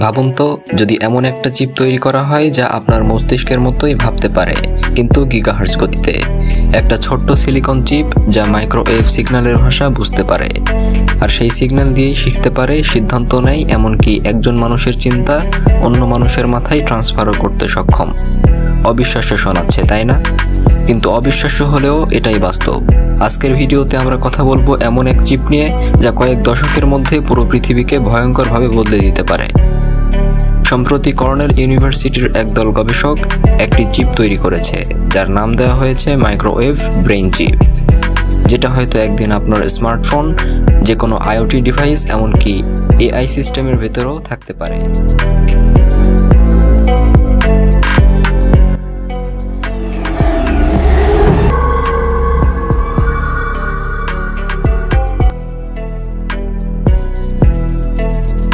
ভাবুন তো, যদি এমন একটা চিপ তৈরি করা হয় যা আপনার মস্তিষ্কের মতোই ভাবতে পারে, কিন্তু গিগাহার্টজ গতিতে। একটা ছোট্ট সিলিকন চিপ যা মাইক্রোওয়েভ সিগন্যালের ভাষা বুঝতে পারে, আর সেই সিগন্যাল দিয়েই শিখতে পারে, সিদ্ধান্ত নেয়, এমনকি একজন মানুষের চিন্তা অন্য মানুষের মাথায় ট্রান্সফারও করতে সক্ষম। অবিশ্বাস্য শোনাচ্ছে, তাই না? কিন্তু অবিশ্বাস্য হলেও এটাই বাস্তব। আজকের ভিডিওতে আমরা কথা বলবো এমন এক চিপ নিয়ে যা কয়েক দশকের মধ্যে পুরো পৃথিবীকে ভয়ঙ্করভাবে বদলে দিতে পারে। সম্প্রতি কর্নেল ইউনিভার্সিটির একদল গবেষক একটি চিপ তৈরি করেছে যার নাম দেওয়া হয়েছে মাইক্রোওয়েভ ব্রেইন চিপ, যেটা হয়তো একদিন আপনার স্মার্টফোন, যে কোনো আইওটি ডিভাইস, এমনকি এআই সিস্টেমের ভেতরেও থাকতে পারে।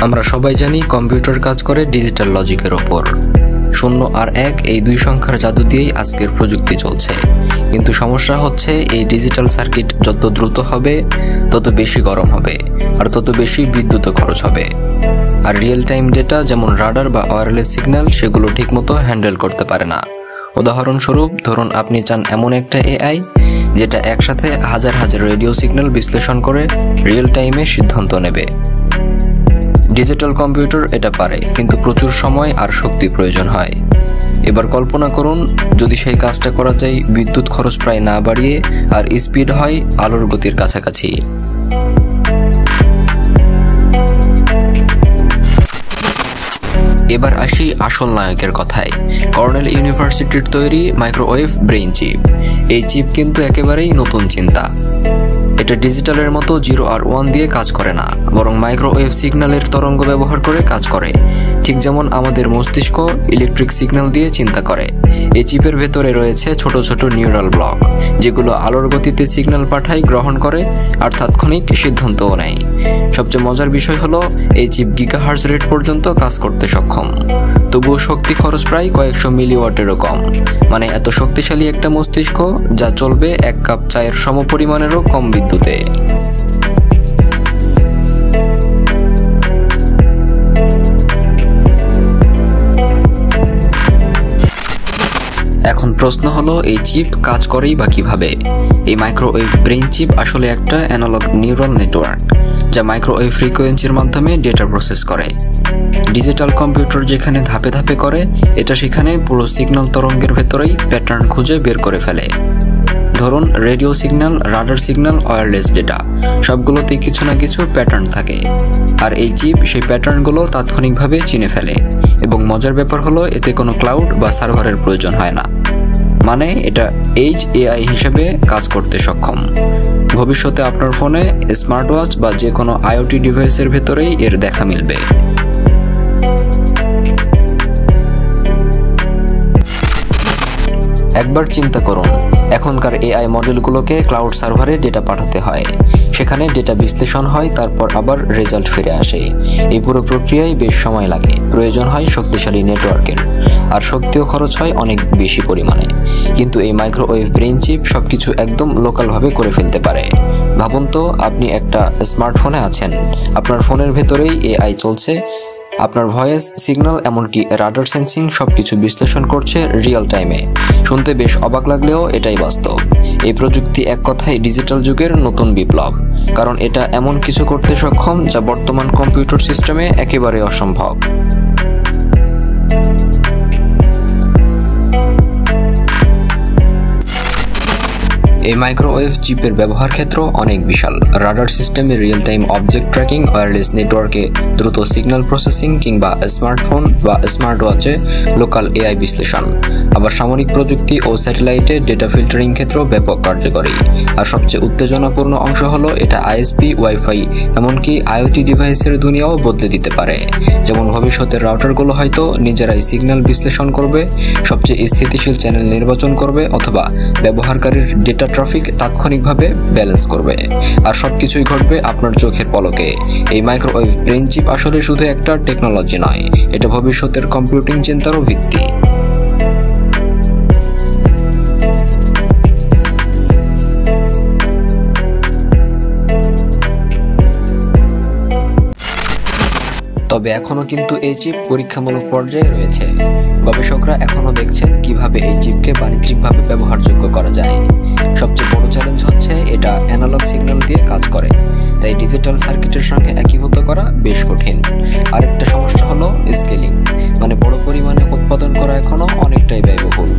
আমরা সবাই জানি কম্পিউটার কাজ করে ডিজিটাল লজিকের ওপর। 0 আর 1 এই দুই সংখ্যার জাদু দিয়েই আজকের প্রযুক্তি চলছে। কিন্তু সমস্যা হচ্ছে, এই ডিজিটাল সার্কিট যত দ্রুত হবে তত বেশি গরম হবে, আর তত বেশি বিদ্যুৎ খরচ হবে। আর রিয়েল টাইম ডেটা যেমন রাডার বা ওয়্যারলেস সিগন্যাল সেগুলো ঠিকমতো হ্যান্ডেল করতে পারে না। উদাহরণস্বরূপ, ধরুন আপনি চান এমন একটা এআই যেটা একসাথে হাজার হাজার রেডিও সিগন্যাল বিশ্লেষণ করে রিয়েল টাইমে সিদ্ধান্ত নেবে। ডিজিটাল কম্পিউটার এটা পারে, কিন্তু প্রচুর সময় আর শক্তি প্রয়োজন হয়। এবার কল্পনা করুন, যদি সেই কাজটা করা যায় বিদ্যুৎ খরচ প্রায় না বাড়িয়ে, আর স্পিড হয় আলোর গতির কাছাকাছি। এবার আসি আসল নায়কের কথায়, কর্নেল ইউনিভার্সিটির তৈরি মাইক্রোওয়েভ ব্রেইন চিপ। এই চিপ কিন্তু একেবারেই নতুন চিন্তা। এটা ডিজিটালের মতো 0 আর 1 দিয়ে কাজ করে না, বরং মাইক্রোওয়েভ সিগন্যালের তরঙ্গ ব্যবহার করে কাজ করে। ঠিক যেমন আমাদের মস্তিষ্ক ইলেকট্রিক সিগন্যাল দিয়ে চিন্তা করে। এই চিপের ভেতরে রয়েছে ছোট ছোট নিউরাল ব্লক, যেগুলো আলোর গতিতে সিগন্যাল পাঠায়, গ্রহণ করে, আর তাৎক্ষণিক সিদ্ধান্তও নেয়। সবচেয়ে মজার বিষয় হলো, এই চিপ গিগাহার্টজ রেট পর্যন্ত কাজ করতে সক্ষম। তবুও শক্তি খরচ প্রায় কয়েকশো মিলিওয়াটেরও কম। মানে এত শক্তিশালী একটা মস্তিষ্ক যা চলবে 1 কাপ চায়ের সমপরিমাণেরও কম বিদ্যুতে। এখন প্রশ্ন হলো, এই চিপ কাজ করেই বা কিভাবে? এই মাইক্রোওয়েভ ব্রেইন চিপ আসলে একটা অ্যানালগ নিউরাল নেটওয়ার্ক, যা মাইক্রোওয়েভ ফ্রিকোয়েন্সির মাধ্যমে ডেটা প্রসেস করে। ডিজিটাল কম্পিউটার যেখানে ধাপে ধাপে করে, এটা সেখানে পুরো সিগন্যাল তরঙ্গের ভেতরেই প্যাটার্ন খুঁজে বের করে ফেলে। ধরুন, radio signal, radar signal, wireless data, সবগুলোতেই কিছু না কিছু প্যাটার্ন থাকে। আর এই চিপ সেই প্যাটার্নগুলো তাৎক্ষণিকভাবে চিনে ফেলে। এবং মজার ব্যাপার হলো, এতে কোনো ক্লাউড বা সার্ভারের প্রয়োজন হয় না। মানে এটা এজ এআই হিসেবে কাজ করতে সক্ষম। ভবিষ্যতে আপনার ফোনে, স্মার্ট ওয়াচ বা যে কোনো আইওটি ডিভাইসের ভেতরেই এর দেখা মিলবে। একবার চিন্তা করুন, এখনকার এআই মডেলগুলোকে ক্লাউড সার্ভারে ডেটা পাঠাতে হয়, সেখানে ডেটা বিশ্লেষণ হয়, তারপর আবার রেজাল্ট ফিরে আসে। এই পুরো প্রক্রিয়ায় বেশ সময় লাগে, প্রয়োজন হয় শক্তিশালী নেটওয়ার্কের, আর শক্তিও খরচ হয় অনেক বেশি পরিমাণে। কিন্তু এই মাইক্রোওয়েভ ব্রেইন চিপ সবকিছু একদম লোকালভাবে করে ফেলতে পারে। ভাবুন তো, আপনি একটা স্মার্টফোনে আছেন, আপনার ফোনের ভেতরেই এআই চলছে, আপনার ভয়েস, সিগন্যাল, এমনকি রাডার সেন্সিং সবকিছু বিশ্লেষণ করছে রিয়েল টাইমে। শুনতে বেশ অবাক লাগলেও এটাই বাস্তব। এই প্রযুক্তি এক কথায় ডিজিটাল যুগের নতুন বিপ্লব, কারণ এটা এমন কিছু করতে সক্ষম যা বর্তমান কম্পিউটার সিস্টেমে একেবারে অসম্ভব। এই মাইক্রোওয়েভ চিপের ব্যবহার ক্ষেত্র অনেক বিশাল। রাডার সিস্টেমে real time object tracking, wireless নেটওয়ার্কে দ্রুত সিগন্যাল প্রসেসিং, কিংবা স্মার্টফোন বা স্মার্ট ওয়াচে লোকাল এআই বিশ্লেষণ। আবার সামরিক প্রযুক্তি ও স্যাটেলাইটে ডেটা ফিল্টারিং ক্ষেত্রেও ব্যাপক কার্যকরী। আর সবচেয়ে উত্তেজনাপূর্ণ অংশ হলো, এটা আইএসপি, ওয়াইফাই, এমনকি আইওটি ডিভাইসের দুনিয়াও বদলে দিতে পারে। যেমন ভবিষ্যতের রাউটারগুলো হয়তো নিজেরাই সিগন্যাল বিশ্লেষণ করবে, সবচেয়ে স্থিতিশীল চ্যানেল নির্বাচন করবে, অথবা ব্যবহারকারীর ডেটা ট্রাফিক তাৎক্ষণিকভাবে ব্যালেন্স করবে। আর সবকিছুই ঘটবে আপনার চোখের পলকে। এই মাইক্রোওয়েভ ব্রেইন চিপ আসলে শুধু একটা টেকনোলজি নয়, এটা ভবিষ্যতের কম্পিউটিং চিন্তারও ভিত্তি। তবে এখনো কিন্তু এই চিপ পরীক্ষামূলক পর্যায়ে রয়েছে। গবেষকরা এখনো দেখছেন কিভাবে এই চিপকে বাণিজ্যিকভাবে ব্যবহারযোগ্য করা যায়। সবচেয়ে বড় চ্যালেঞ্জ হচ্ছে এটা অ্যানালগ সিগন্যাল দিয়ে কাজ করে, তাই ডিজিটাল সার্কিটের সঙ্গে একীভূত করা বেশ কঠিন। আরেকটা সমস্যা হলো স্কেলিং, মানে বড় পরিমাণে উৎপাদন করা এখনো অনেকটাই ব্যয়বহুল।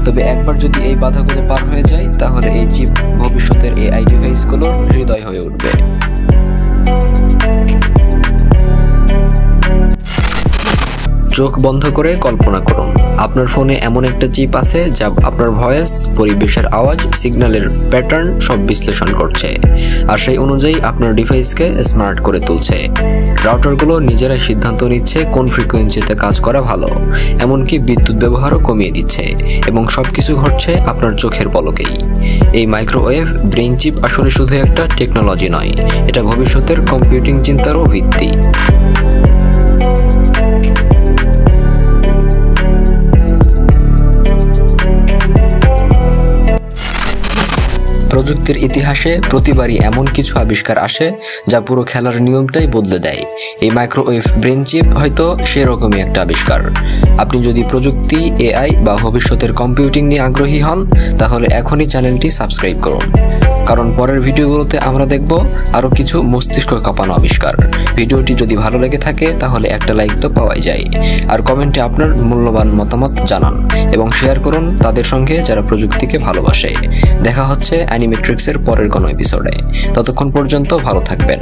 তবে একবার যদি এই বাধাগুলো পার হয়ে যায়, তাহলে এই চিপ ভবিষ্যতের এআই ডিভাইসগুলোর হৃদয় হয়ে উঠবে। চোখ বন্ধ করে কল্পনা করুন, আপনার ফোনে এমন একটা চিপ আছে যা আপনার ভয়েস, পরিবেশের আওয়াজ, সিগন্যালের প্যাটার্ন সব বিশ্লেষণ করছে, আর সেই অনুযায়ী আপনার ডিভাইসকে স্মার্ট করে তুলছে। রাউটারগুলো নিজেরাই সিদ্ধান্ত নিচ্ছে কোন ফ্রিকোয়েন্সিতে কাজ করা ভালো, এমনকি বিদ্যুৎ ব্যবহারও কমিয়ে দিচ্ছে, এবং সবকিছু ঘটছে আপনার চোখের পলকেই। এই মাইক্রোওয়েভ ব্রেইন চিপ আসলে শুধু একটা টেকনোলজি নয়, এটা ভবিষ্যতের কম্পিউটিং চিন্তারও ভিত্তি। প্রযুক্তির ইতিহাসে প্রতিবারই এমন কিছু আবিষ্কার আসে যা পুরো খেলার নিয়মটাই বদলে দেয়। এই মাইক্রোওয়েভ ব্রেন চিপ হয়তো সেরকমই একটা আবিষ্কার। আপনি যদি প্রযুক্তি, এআই বা ভবিষ্যতের কম্পিউটিং নিয়ে আগ্রহী হন, তাহলে এখনই চ্যানেলটি সাবস্ক্রাইব করুন, কারণ পরের ভিডিওগুলোতে আমরা দেখব আরও কিছু মস্তিষ্ক কাঁপানো আবিষ্কার। ভিডিওটি যদি ভালো লেগে থাকে তাহলে একটা লাইক তো পাওয়াই যায়, আর কমেন্টে আপনার মূল্যবান মতামত জানান এবং শেয়ার করুন তাদের সঙ্গে যারা প্রযুক্তিকে ভালোবাসে। দেখা হচ্ছে অ্যানিমেট্রিক্সের পরের কোনো এপিসোডে। ততক্ষণ পর্যন্ত ভালো থাকবেন।